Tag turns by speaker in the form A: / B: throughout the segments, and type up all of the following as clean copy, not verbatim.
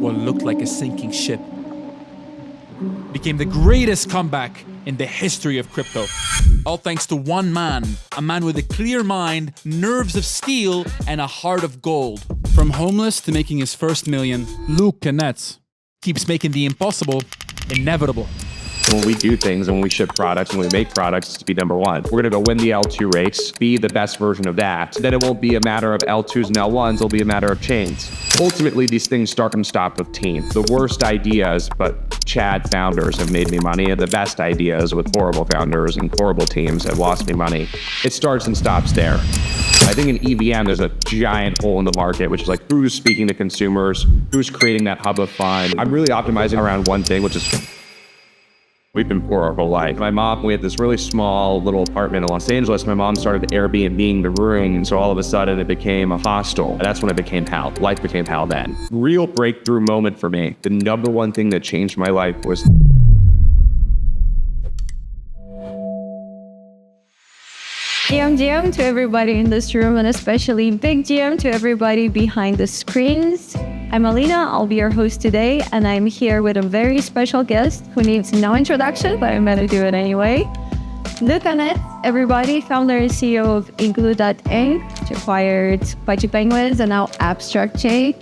A: What looked like a sinking ship became the greatest comeback in the history of crypto. All thanks to one man, a man with a clear mind, nerves of steel, and a heart of gold. From homeless to making his first million, Luca Netz keeps making the impossible inevitable.
B: When we do things and when we ship products and we make products to be number one, we're going to go win the L2 race, be the best version of that. Then it won't be a matter of L2s and L1s, it'll be a matter of chains. Ultimately, these things start and stop with team. The worst ideas, but Chad founders have made me money, and the best ideas with horrible founders and horrible teams have lost me money. It starts and stops there. I think in EVM, there's a giant hole in the market, which is like who's speaking to consumers, who's creating that hub of fun. I'm really optimizing around one thing, which is we've been poor our whole life. My mom, we had this really small little apartment in Los Angeles. My mom started Airbnb-ing the room, and so all of a sudden it became a hostel. That's when it became hell. Life became hell then. Real breakthrough moment for me. The number one thing that changed my life was
C: GM to everybody in this room, and especially big GM to everybody behind the screens. I'm Alina, I'll be your host today, and I'm here with a very special guest who needs no introduction, but I'm gonna do it anyway. Luca Netz, everybody, founder and CEO of Igloo, which acquired Pudgy Penguins and now Abstract J.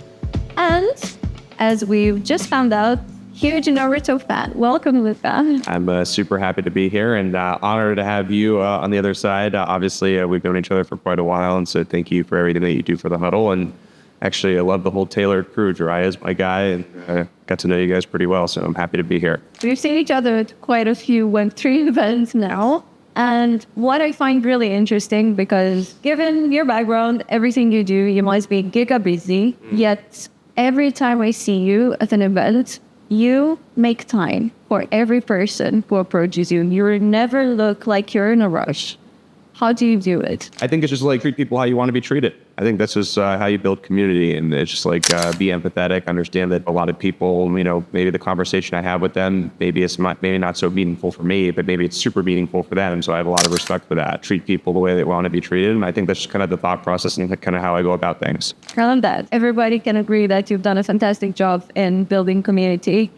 C: And as we've just found out, huge Naruto fan. Welcome, Luca.
B: I'm super happy to be here and honored to have you on the other side. Obviously, we've known each other for quite a while, and so thank you for everything that you do for the huddle. And actually, I love the whole tailored crew. Jiraiya's my guy, and got to know you guys pretty well, so I'm happy to be here.
C: We've seen each other at quite a few Web3 events now. And what I find really interesting, because given your background, everything you do, you must be giga busy. Yet every time I see you at an event, you make time for every person who approaches you. You never look like you're in a rush. How do you do it?
B: I think it's just like treat people how you want to be treated. I think that's just how you build community, and it's just like be empathetic, understand that a lot of people, maybe the conversation I have with them, maybe not so meaningful for me, but maybe it's super meaningful for them. So I have a lot of respect for that. Treat people the way they want to be treated. And I think that's just kind of the thought process and kind of how I go about things.
C: I love that. Everybody can agree that you've done a fantastic job in building community.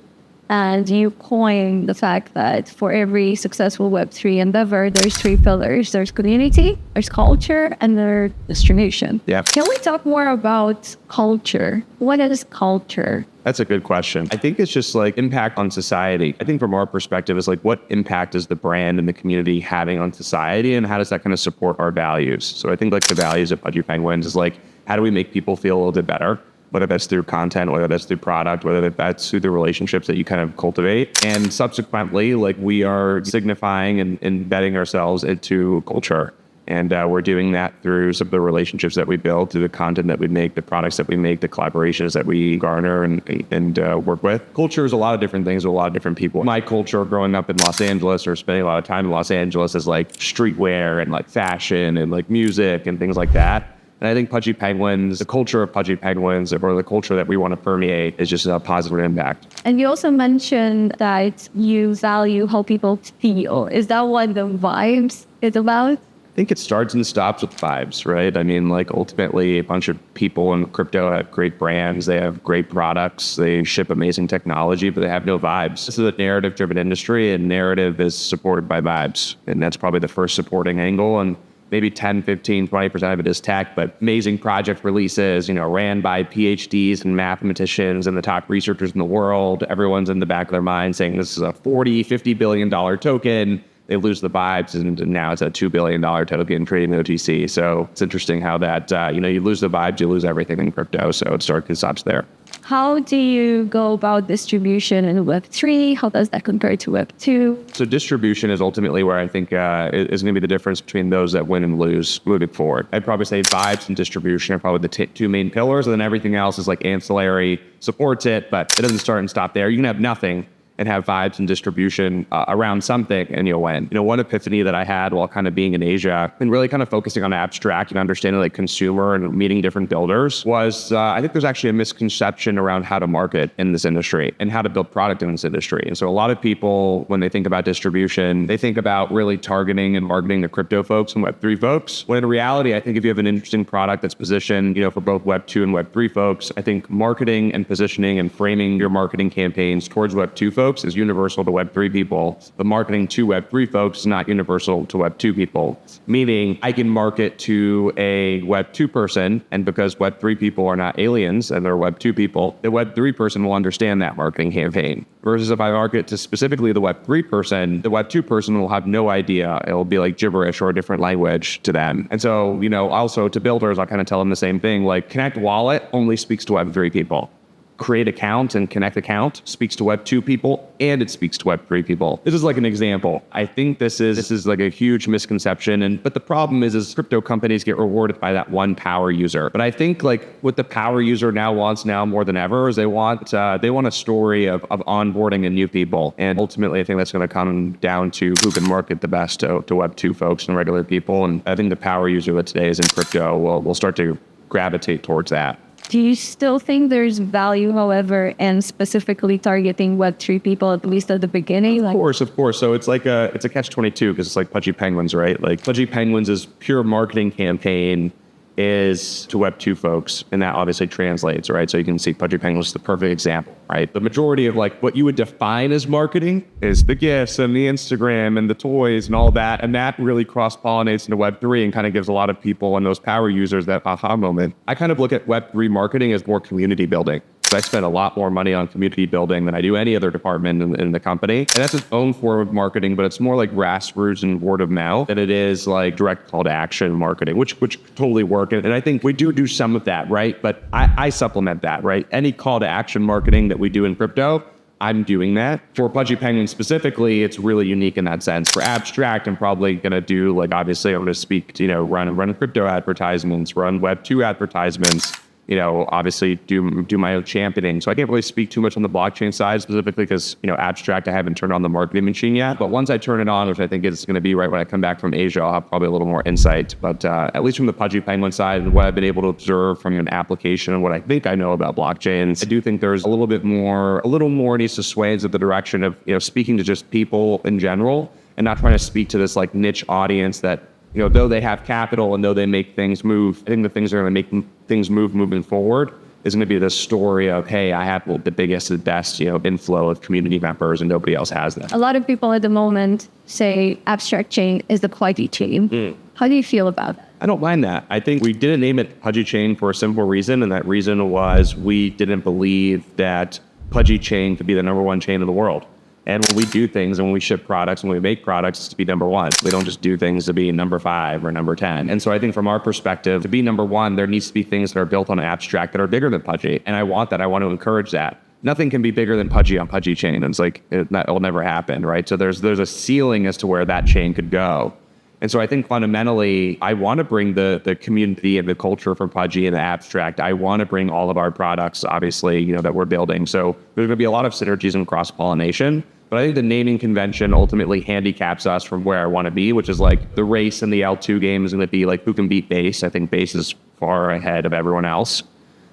C: And you coined the fact that for every successful Web3 endeavor, there's three pillars. There's community, there's culture, and there's distribution.
B: Yeah.
C: Can we talk more about culture? What is culture?
B: That's a good question. I think it's just like impact on society. I think from our perspective, it's like what impact is the brand and the community having on society, and how does that kind of support our values? So I think like the values of Pudgy Penguins is like, how do we make people feel a little bit better? Whether that's through content, whether that's through product, whether that's through the relationships that you kind of cultivate. And subsequently, like we are signifying and embedding ourselves into culture. And we're doing that through some of the relationships that we build, through the content that we make, the products that we make, the collaborations that we garner and work with. Culture is a lot of different things with a lot of different people. My culture growing up in Los Angeles or spending a lot of time in Los Angeles is like streetwear and like fashion and like music and things like that. And I think Pudgy Penguins, the culture of Pudgy Penguins, or the culture that we want to permeate, is just a positive impact.
C: And you also mentioned that you value how people feel. Is that what the vibes is about?
B: I think it starts and stops with vibes, right? I mean, like ultimately, a bunch of people in crypto have great brands, they have great products, they ship amazing technology, but they have no vibes. This is a narrative-driven industry, and narrative is supported by vibes. And that's probably the first supporting angle. And maybe 10, 15, 20% of it is tech, but amazing project releases, ran by PhDs and mathematicians and the top researchers in the world. Everyone's in the back of their mind saying this is a $40-50 billion token. They lose the vibes, and now it's a $2 billion token trading OTC. So it's interesting how that, you lose the vibes, you lose everything in crypto. So it starts and stops there.
C: How do you go about distribution in Web3? How does that compare to Web2?
B: So distribution is ultimately where I think is going to be the difference between those that win and lose moving forward. I'd probably say vibes and distribution are probably the two main pillars, and then everything else is like ancillary, supports it, but it doesn't start and stop there. You can have nothing and have vibes and distribution around something and you'll win. One epiphany that I had while kind of being in Asia and really kind of focusing on abstract and understanding like consumer and meeting different builders was I think there's actually a misconception around how to market in this industry and how to build product in this industry. And so a lot of people, when they think about distribution, they think about really targeting and marketing the crypto folks and Web3 folks. When in reality, I think if you have an interesting product that's positioned, for both Web2 and Web3 folks, I think marketing and positioning and framing your marketing campaigns towards Web2 folks is universal to Web3 people. But marketing to Web3 folks is not universal to Web2 people. Meaning I can market to a Web2 person, and because Web3 people are not aliens and they're Web2 people, the Web3 person will understand that marketing campaign. Versus if I market to specifically the Web3 person, the Web2 person will have no idea. It'll be like gibberish or a different language to them. And so, also to builders, I'll kind of tell them the same thing, like Connect Wallet only speaks to Web3 people. Create account and connect account speaks to Web2 people and it speaks to Web3 people. This is like an example. I think this is like a huge misconception. But the problem is crypto companies get rewarded by that one power user. But I think like what the power user now wants more than ever is they want a story of onboarding and new people. And ultimately, I think that's going to come down to who can market the best to Web2 folks and regular people. And I think the power user that today is in crypto will start to gravitate towards that.
C: Do you still think there's value, however, in specifically targeting Web3 people, at least at the beginning?
B: Of course. So it's like it's a catch-22 because it's like Pudgy Penguins, right? Like Pudgy Penguins' pure marketing campaign is to Web2 folks, and that obviously translates, right? So you can see Pudgy Penguins is the perfect example, right? The majority of like what you would define as marketing is the gifts and the Instagram and the toys and all that, and that really cross-pollinates into Web3 and kind of gives a lot of people and those power users that aha moment. I kind of look at Web3 marketing as more community building. So I spend a lot more money on community building than I do any other department in the company. And that's its own form of marketing, but it's more like grassroots and word of mouth than it is like direct call to action marketing, which totally work. And I think we do some of that, right? But I supplement that, right? Any call to action marketing that we do in crypto, I'm doing that. For Pudgy Penguin specifically, it's really unique in that sense. For abstract, I'm probably going to do like, obviously I'm going to speak to, run crypto advertisements, run Web2 advertisements, obviously do my own championing. So I can't really speak too much on the blockchain side specifically because, abstract, I haven't turned on the marketing machine yet. But once I turn it on, which I think is going to be right when I come back from Asia, I'll have probably a little more insight. But at least from the Pudgy Penguin side and what I've been able to observe from an application and what I think I know about blockchains, I do think there's a little more needs to sway into the direction of, speaking to just people in general and not trying to speak to this like niche audience that, though they have capital and though they make things move, I think the things that are going to make things move moving forward is going to be this story of, hey, I have the biggest and best, inflow of community members and nobody else has that.
C: A lot of people at the moment say abstract chain is the Pudgy chain. How do you feel about that?
B: I don't mind that. I think we didn't name it Pudgy chain for a simple reason, and that reason was we didn't believe that Pudgy chain could be the number one chain in the world. And when we do things and when we ship products, when we make products, it's to be number one. We don't just do things to be number 5 or number 10. And so I think from our perspective, to be number one, there needs to be things that are built on abstract that are bigger than Pudgy. And I want that. I want to encourage that. Nothing can be bigger than Pudgy on Pudgy chain. And it's like, it'll never happen, right? So there's a ceiling as to where that chain could go. And so I think fundamentally, I want to bring the community and the culture from Pudgy and the abstract. I want to bring all of our products, obviously, that we're building. So there's going to be a lot of synergies and cross-pollination. But I think the naming convention ultimately handicaps us from where I want to be, which is like the race in the L2 game is going to be like who can beat Base. I think Base is far ahead of everyone else.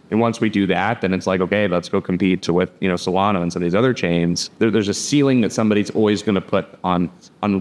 B: And once we do that, then it's like, okay, let's go compete with, Solana and some of these other chains. There's a ceiling that somebody's always going to put on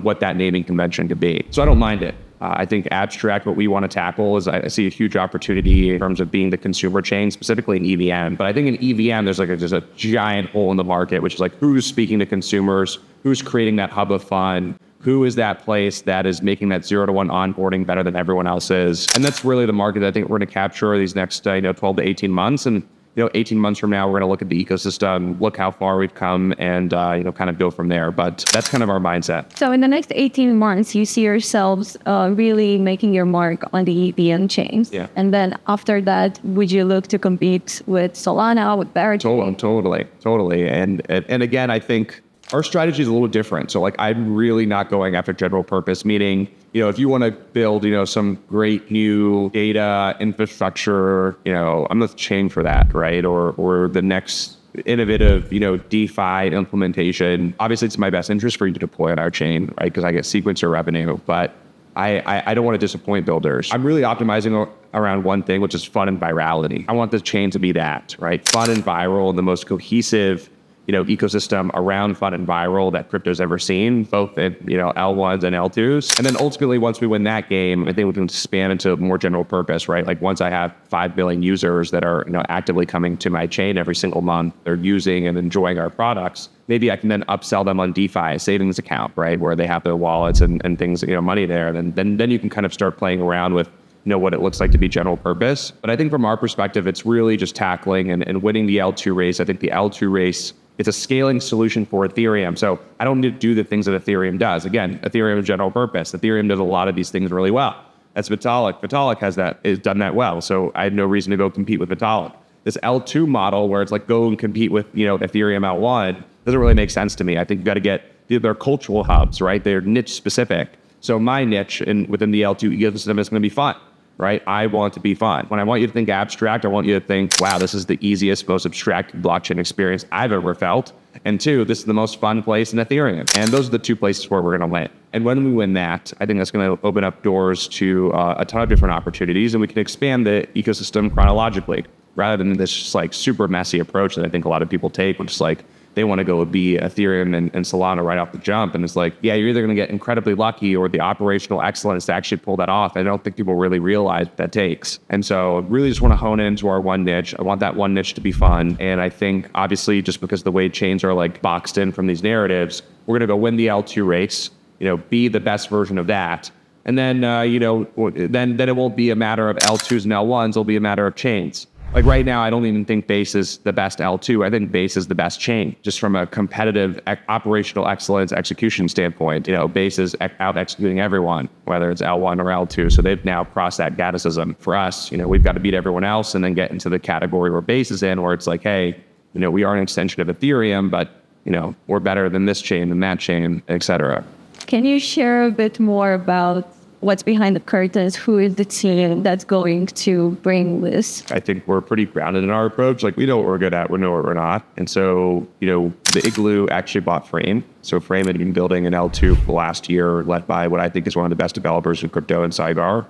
B: what that naming convention could be. So I don't mind it. I think abstract, what we want to tackle is I see a huge opportunity in terms of being the consumer chain, specifically in EVM. But I think in EVM, there's a giant hole in the market, which is like who's speaking to consumers, who's creating that hub of fun, who is that place that is making that 0-to-1 onboarding better than everyone else is. And that's really the market that I think we're going to capture these next 12 to 18 months. And 18 months from now, we're going to look at the ecosystem, look how far we've come, and kind of go from there. But that's kind of our mindset.
C: So in the next 18 months, you see yourselves really making your mark on the EVM chains.
B: Yeah.
C: And then after that, would you look to compete with Solana, with bedrock?
B: Totally. And again, I think our strategy is a little different. So like, I'm really not going after general purpose, meaning, if you want to build, some great new data infrastructure, I'm the chain for that, right? Or the next innovative, DeFi implementation. Obviously, it's in my best interest for you to deploy on our chain, right? Because I get sequencer revenue, but I don't want to disappoint builders. I'm really optimizing around one thing, which is fun and virality. I want the chain to be that, right? Fun and viral, and the most cohesive, ecosystem around fun and viral that crypto's ever seen, both in, L1s and L2s. And then ultimately, once we win that game, I think we can expand into more general purpose, right? Like once I have 5 billion users that are, actively coming to my chain every single month, they're using and enjoying our products. Maybe I can then upsell them on DeFi, a savings account, right? Where they have their wallets and things, money there. And then you can kind of start playing around with, what it looks like to be general purpose. But I think from our perspective, it's really just tackling and winning the L2 race. I think the L2 race, it's a scaling solution for Ethereum. So I don't need to do the things that Ethereum does. Again, Ethereum is general purpose. Ethereum does a lot of these things really well. That's Vitalik. Vitalik has done that well. So I had no reason to go compete with Vitalik. This L2 model where it's like go and compete with, Ethereum L1 doesn't really make sense to me. I think you got to get, they're cultural hubs, right? They're niche specific. So my niche within the L2 ecosystem is going to be fun. Right? I want to be fun. When I want you to think abstract, I want you to think, wow, this is the easiest, most abstract blockchain experience I've ever felt. And 2, this is the most fun place in Ethereum. And those are the 2 places where we're going to win. And when we win that, I think that's going to open up doors to a ton of different opportunities, and we can expand the ecosystem chronologically rather than this just like super messy approach that I think a lot of people take, which is like, they want to go be Ethereum and Solana right off the jump. And it's like, yeah, you're either going to get incredibly lucky or the operational excellence to actually pull that off. I don't think people really realize what that takes. And so I really just want to hone into our one niche. I want that one niche to be fun. And I think obviously just because the way chains are like boxed in from these narratives, we're going to go win the L2 race, be the best version of that. And then, then it won't be a matter of L2s and L1s. It'll be a matter of chains. Like right now, I don't even think Base is the best L2. I think Base is the best chain, just from a competitive operational excellence execution standpoint. Base is out executing everyone, whether it's L1 or L2. So they've now crossed that gatism. For us, we've got to beat everyone else and then get into the category where Base is in, where it's like, hey, we are an extension of Ethereum, but we're better than this chain, than that chain, et cetera.
C: Can you share a bit more about what's behind the curtains? Who is the team that's going to bring this?
B: I think we're pretty grounded in our approach. Like we know what we're good at, we know what we're not. And so, the Igloo actually bought Frame. So Frame had been building an L2 for the last year, led by what I think is one of the best developers in crypto in Saigar.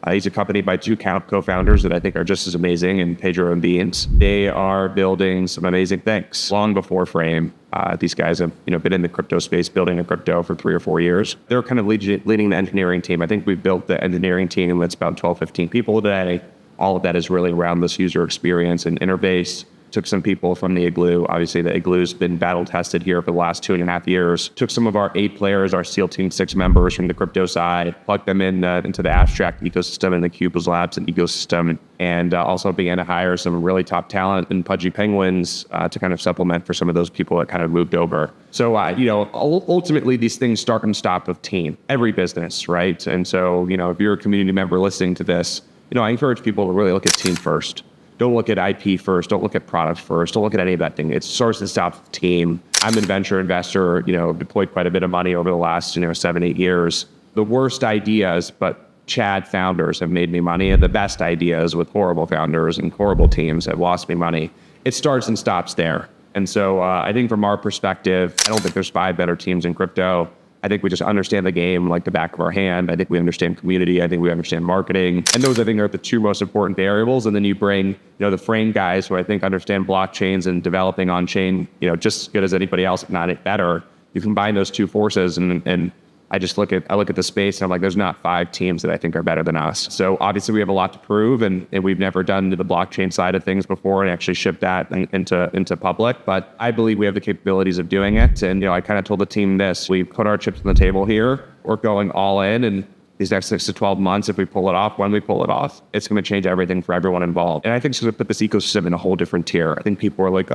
B: He's accompanied by 2 co-founders that I think are just as amazing, and Pedro and Beans. They are building some amazing things. Long before Frame, these guys have been in the crypto space, building a crypto for 3 or 4 years. They're kind of leading the engineering team. I think we've built the engineering team that's about 12, 15 people today. All of that is really around this user experience and interface. Took some people from the Igloo. Obviously, the Igloo's been battle tested here for the last 2.5 years. Took some of our 8 players, our SEAL Team 6 members from the crypto side, plugged them in into the abstract ecosystem and the Cubes Labs and ecosystem, and also began to hire some really top talent in Pudgy Penguins to kind of supplement for some of those people that kind of moved over. So, ultimately, these things start and stop with team. Every business, right? And so, if you're a community member listening to this, I encourage people to really look at team first. Don't look at IP first. Don't look at product first. Don't look at any of that thing. It starts and stops with team. I'm a venture investor, deployed quite a bit of money over the last, 7-8 years. The worst ideas, but Chad founders have made me money, and the best ideas with horrible founders and horrible teams have lost me money. It starts and stops there. And so I think from our perspective, I don't think there's 5 better teams in crypto. I think we just understand the game like the back of our hand. I think we understand community. I think we understand marketing. And those, I think, are the 2 most important variables. And then you bring, the Frame guys who I think understand blockchains and developing on-chain, just as good as anybody else, if not better. You combine those 2 forces and I look at the space and I'm like, there's not 5 teams that I think are better than us. So obviously we have a lot to prove, and we've never done the blockchain side of things before and actually shipped that into public. But I believe we have the capabilities of doing it. And, I kind of told the team this, we put our chips on the table here. We're going all in, and these next 6 to 12 months, if we pull it off, when we pull it off, it's going to change everything for everyone involved. And I think it's going to put this ecosystem in a whole different tier. I think people are like,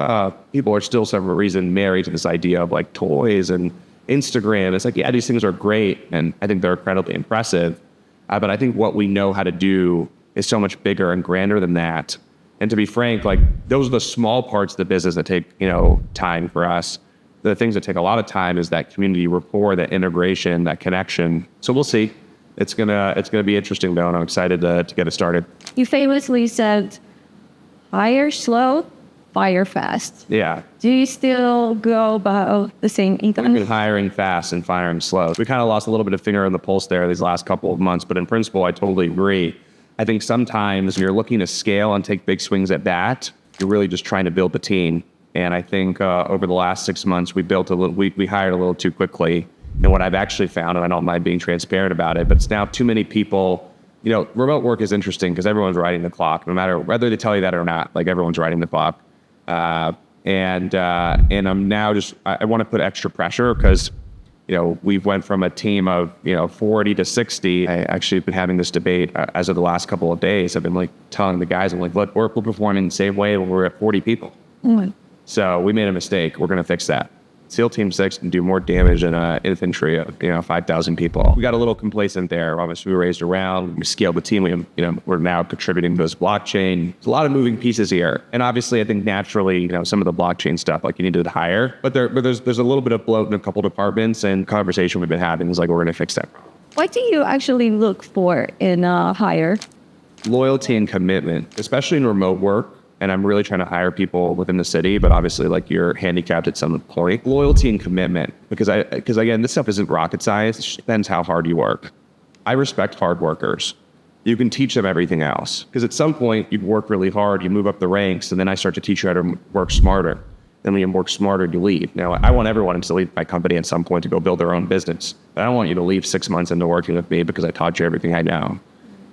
B: people are still, for some reason, married to this idea of like toys and Instagram. It's like, yeah, these things are great, and I think they're incredibly impressive. But I think what we know how to do is so much bigger and grander than that. And to be frank, like those are the small parts of the business that take, time for us. The things that take a lot of time is that community rapport, that integration, that connection. So we'll see. It's gonna be interesting though, and I'm excited to get it started.
C: You famously said, hire slow, fire fast.
B: Yeah.
C: Do you still go about the same
B: We've been
C: income?
B: hiring fast and firing slow. We kind of lost a little bit of finger on the pulse there these last couple of months, but in principle, I totally agree. I think sometimes when you're looking to scale and take big swings at that, you're really just trying to build the team. And I think over the last 6 months, we hired a little too quickly. And what I've actually found, and I don't mind being transparent about it, but it's now too many people. Remote work is interesting because everyone's riding the clock, no matter whether they tell you that or not. Like everyone's riding the clock. And I'm now I want to put extra pressure because, we've went from a team of, 40 to 60. I actually been having this debate as of the last couple of days. I've been like telling the guys, I'm like, look, we're performing the same way when we're at 40 people.
C: Mm.
B: So we made a mistake. We're going to fix that. SEAL Team 6 can do more damage than infantry of 5,000 people. We got a little complacent there. Obviously, we raised around. We scaled the team. We're now contributing to this blockchain. There's a lot of moving pieces here, and obviously, I think naturally, some of the blockchain stuff like you need to hire, but there's a little bit of bloat in a couple departments. And conversation we've been having is like we're going to fix that.
C: What do you actually look for in a hire?
B: Loyalty and commitment, especially in remote work. And I'm really trying to hire people within the city, but obviously like you're handicapped at some point. Loyalty and commitment, because again, this stuff isn't rocket science. It just depends how hard you work. I respect hard workers. You can teach them everything else. Because at some point you work really hard, you move up the ranks, and then I start to teach you how to work smarter. Then when you work smarter, you leave. Now, I want everyone to leave my company at some point to go build their own business. But I don't want you to leave 6 months into working with me because I taught you everything I know.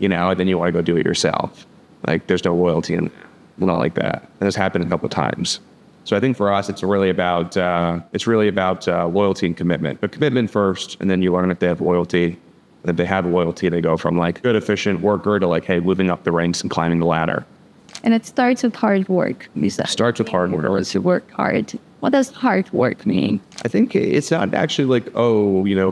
B: And then you want to go do it yourself. Like there's no loyalty in that. Not like that. And it's happened a couple of times. So I think for us, it's really about loyalty and commitment. But commitment first, and then you learn if they have loyalty. And if they have loyalty, they go from like good, efficient worker to like, hey, moving up the ranks and climbing the ladder.
C: And it starts with hard work.
B: Starts with hard work.
C: To work hard. What does hard work mean?
B: I think it's not actually like,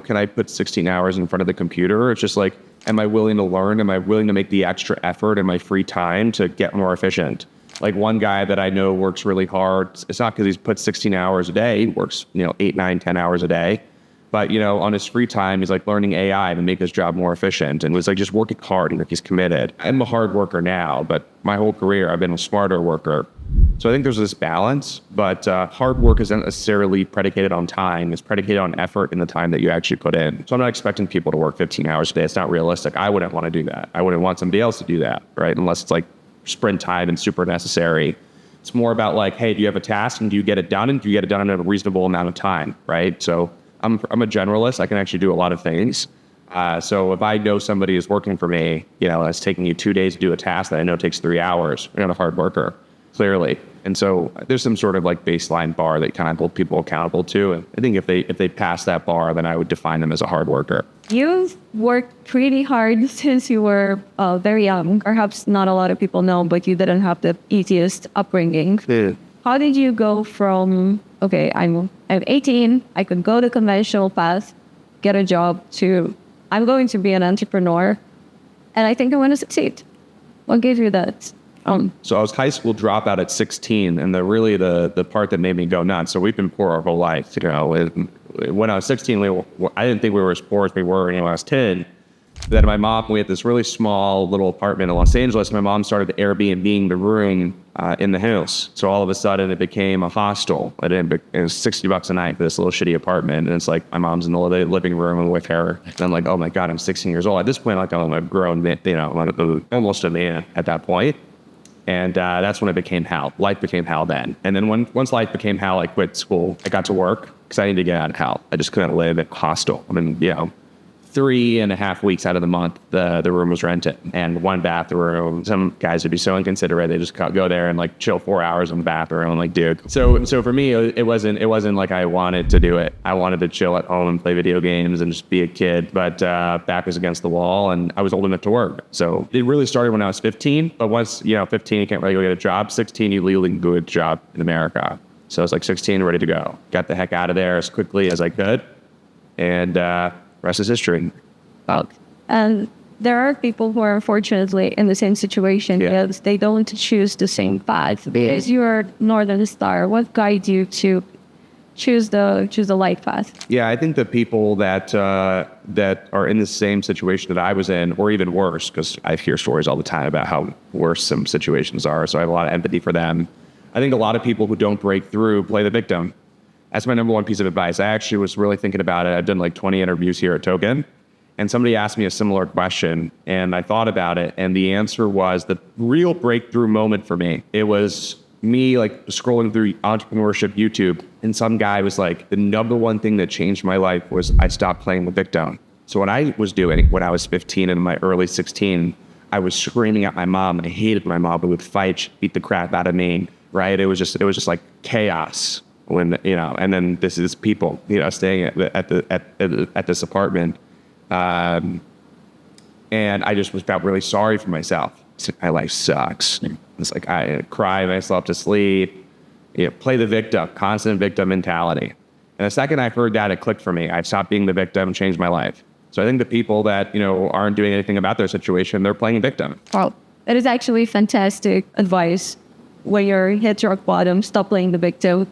B: can I put 16 hours in front of the computer? It's just like, am I willing to learn? Am I willing to make the extra effort in my free time to get more efficient? Like one guy that I know works really hard. It's not because he's put 16 hours a day. He works, 8, 9, 10 hours a day. But, on his free time, he's like learning AI to make his job more efficient. And was like just working hard and like he's committed. I'm a hard worker now, but my whole career, I've been a smarter worker. So I think there's this balance, but hard work isn't necessarily predicated on time. It's predicated on effort and the time that you actually put in. So I'm not expecting people to work 15 hours a day. It's not realistic. I wouldn't want to do that. I wouldn't want somebody else to do that, right? Unless it's like sprint time and super necessary. It's more about like, hey, do you have a task and do you get it done? And do you get it done in a reasonable amount of time, right? So I'm a generalist. I can actually do a lot of things. So if I know somebody is working for me, that's taking you 2 days to do a task that I know takes 3 hours, you're not a hard worker, clearly. And so there's some sort of like baseline bar that kind of hold people accountable to. And I think if they pass that bar, then I would define them as a hard worker.
C: You've worked pretty hard since you were very young. Perhaps not a lot of people know, but you didn't have the easiest upbringing.
B: Yeah.
C: How did you go from, okay, I'm 18, I could go the conventional path, get a job, to I'm going to be an entrepreneur, and I think I want to succeed? What gave you that?
B: So I was high school dropout at 16, and the part that made me go nuts. So we've been poor our whole life. When I was 16, I didn't think we were as poor as we were when I was 10. Then we had this really small little apartment in Los Angeles. My mom started Airbnb-ing the room in the house. So all of a sudden it became a hostel. It was $60 a night for this little shitty apartment. And it's like my mom's in the living room with her. And I'm like, oh my God, I'm 16 years old. At this point, like I'm a grown man, almost a man at that point. And that's when it became hell. Life became hell then. And then once life became hell, I quit school. I got to work because I needed to get out of hell. I just couldn't live at hostel. 3.5 weeks out of the month, the room was rented, and one bathroom. Some guys would be so inconsiderate; they just go there and like chill 4 hours in the bathroom. I'm like, dude. So for me, it wasn't like I wanted to do it. I wanted to chill at home and play video games and just be a kid. But back was against the wall, and I was old enough to work. So it really started when I was 15. But once 15, you can't really go get a job. 16, you legally can go get a job in America. So I was like 16, ready to go. Got the heck out of there as quickly as I could, and rest is history.
C: And there are people who are unfortunately in the same situation because they don't choose the same path. Because you're Northern Star, what guides you to choose the light path?
B: Yeah, I think the people that are in the same situation that I was in, or even worse, because I hear stories all the time about how worse some situations are. So I have a lot of empathy for them. I think a lot of people who don't break through play the victim. That's my number one piece of advice. I actually was really thinking about it. I've done like 20 interviews here at Token, and somebody asked me a similar question, and I thought about it, and the answer was the real breakthrough moment for me. It was me like scrolling through entrepreneurship YouTube, and some guy was like, the number one thing that changed my life was I stopped playing the victim. So what I was doing when I was 15 and in my early 16, I was screaming at my mom. I hated my mom. We would fight, she'd beat the crap out of me, right? It was just like chaos when, you know, and then this is people, you know, staying at this apartment. And I just felt really sorry for myself. My life sucks. It's like I cry myself to sleep, you know, play the victim, constant victim mentality. And the second I heard that, it clicked for me. I stopped being the victim and changed my life. So I think the people that, you know, aren't doing anything about their situation, they're playing victim.
C: Wow, that is actually fantastic advice. When you're hit rock bottom, stop playing the victim,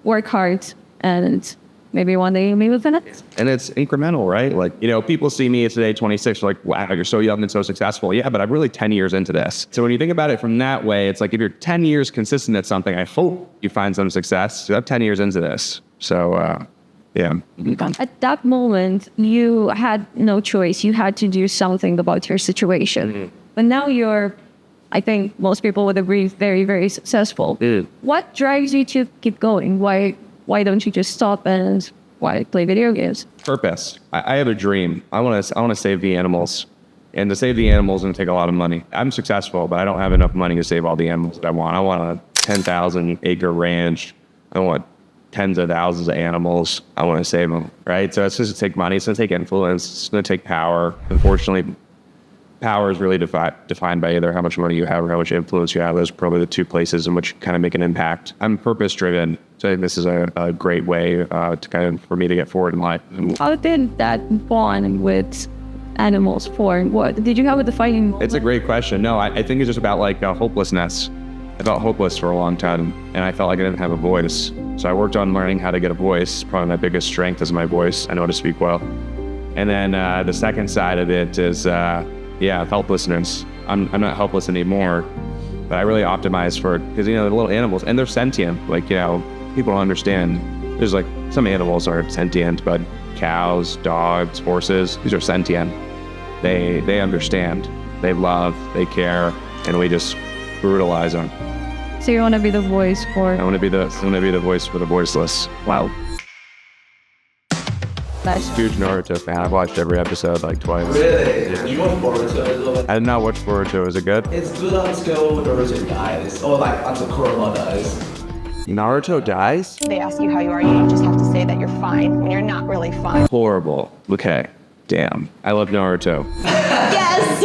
C: work hard, and maybe one day you'll be within it.
B: And it's incremental, right? Like, you know, people see me today, 26, they're like, wow, you're so young and so successful. Yeah, but I'm really 10 years into this. So when you think about it from that way, it's like if you're 10 years consistent at something, I hope you find some success. So I'm 10 years into this. So, yeah.
C: At that moment, you had no choice. You had to do something about your situation.
B: Mm-hmm.
C: But now you're, I think most people would agree, very, very successful.
B: Mm.
C: What drives you to keep going? Why don't you just stop and why play video games?
B: Purpose. I have a dream. I want to save the animals. And to save the animals is going to take a lot of money. I'm successful, but I don't have enough money to save all the animals that I want. I want a 10,000 acre ranch. I want tens of thousands of animals. I want to save them, right? So it's just going to take money. It's going to take influence. It's going to take power. Unfortunately, power is really defined by either how much money you have or how much influence you have. Those are probably the two places in which you kind of make an impact. I'm purpose-driven, so I think this is a great way to kind of for me to get forward in life.
C: How did that bond with animals form? What did you have a defining moment?
B: It's a great question. No, I think it's just about like hopelessness. I felt hopeless for a long time, and I felt like I didn't have a voice. So I worked on learning how to get a voice. Probably my biggest strength is my voice. I know how to speak well. And then the second side of it is, helplessness. I'm not helpless anymore, but I really optimize for it because, you know, the little animals, and they're sentient. Like, you know, people don't understand. There's like some animals are sentient, but cows, dogs, horses, these are sentient. They understand. They love, they care, and we just brutalize them.
C: So you want to be the voice for?
B: I want to be the voice for the voiceless.
C: Wow.
B: That's a huge Naruto fan. I've watched every episode like twice.
D: Really? Yeah. You watch Boruto as well?
B: I did not watch Boruto. Is it good?
D: It's good until Naruto dies, or like until Kurama dies.
B: Naruto dies?
E: They ask you how you are, you just have to say that you're fine when you're not really fine.
B: Horrible. Okay. Damn. I love Naruto.
E: Yes!